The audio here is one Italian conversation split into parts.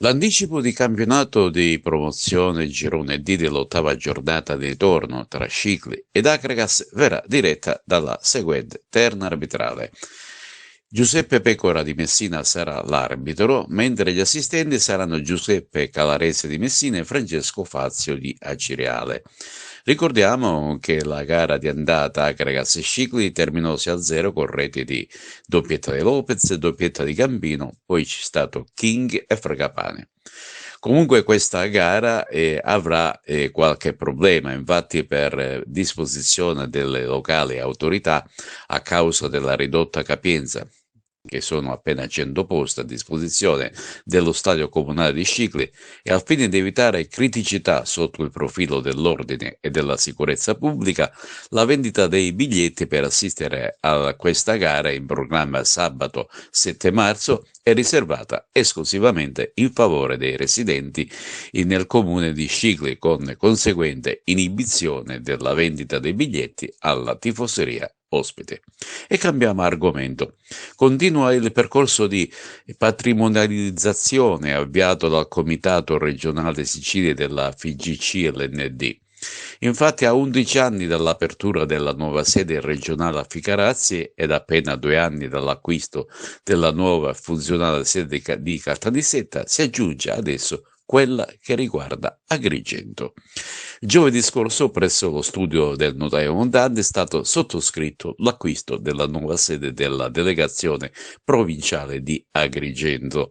L'anticipo di campionato di promozione girone D dell'ottava giornata di ritorno tra Scicli ed Akragas verrà diretta dalla seguente terna arbitrale. Giuseppe Pecora di Messina sarà l'arbitro, mentre gli assistenti saranno Giuseppe Calarese di Messina e Francesco Fazio di Acireale. Ricordiamo che la gara di andata Akragas e Scicli terminò 6-0 con reti di doppietta di Lopez, doppietta di Gambino, poi c'è stato King e Fragapane. Comunque questa gara avrà qualche problema, infatti per disposizione delle locali autorità, a causa della ridotta capienza, che sono appena 100 posti a disposizione dello stadio comunale di Scicli, e al fine di evitare criticità sotto il profilo dell'ordine e della sicurezza pubblica, la vendita dei biglietti per assistere a questa gara in programma sabato 7 marzo è riservata esclusivamente in favore dei residenti nel comune di Scicli, con conseguente inibizione della vendita dei biglietti alla tifoseria ospite. E cambiamo argomento. Continua il percorso di patrimonializzazione avviato dal Comitato regionale Sicilia della FIGC-LND. Infatti, a 11 anni dall'apertura della nuova sede regionale a Ficarazzi ed appena 2 anni dall'acquisto della nuova funzionale sede di Caltanissetta, si aggiunge adesso quella che riguarda Agrigento. Giovedì scorso, presso lo studio del notaio Montante, è stato sottoscritto l'acquisto della nuova sede della delegazione provinciale di Agrigento.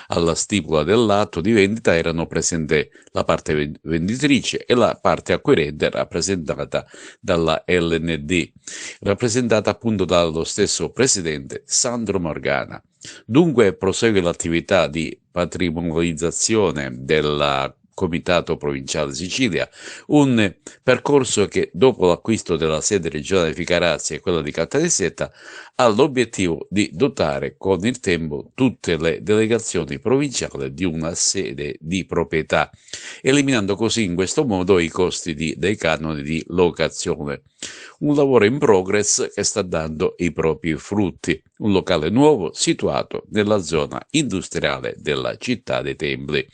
Alla stipula dell'atto di vendita erano presenti la parte venditrice e la parte acquirente rappresentata dalla LND, rappresentata appunto dallo stesso presidente Sandro Morgana. Dunque prosegue l'attività di patrimonializzazione del Comitato Provinciale Sicilia, un percorso che dopo l'acquisto della sede regionale di Ficarazzi e quella di Caltanissetta ha l'obiettivo di dotare con il tempo tutte le delegazioni provinciali di una sede di proprietà, eliminando così in questo modo i costi dei canoni di locazione. Un lavoro in progress che sta dando i propri frutti. Un locale nuovo situato nella zona industriale della città dei Templi.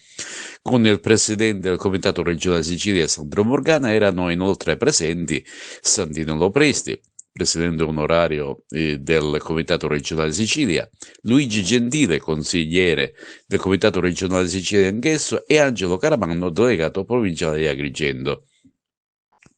Con il presidente del Comitato regionale Sicilia Sandro Morgana erano inoltre presenti Santino Lopresti, presidente onorario del Comitato regionale Sicilia, Luigi Gentile, consigliere del Comitato regionale Sicilia anch'esso, e Angelo Caramanno, delegato provinciale di Agrigento.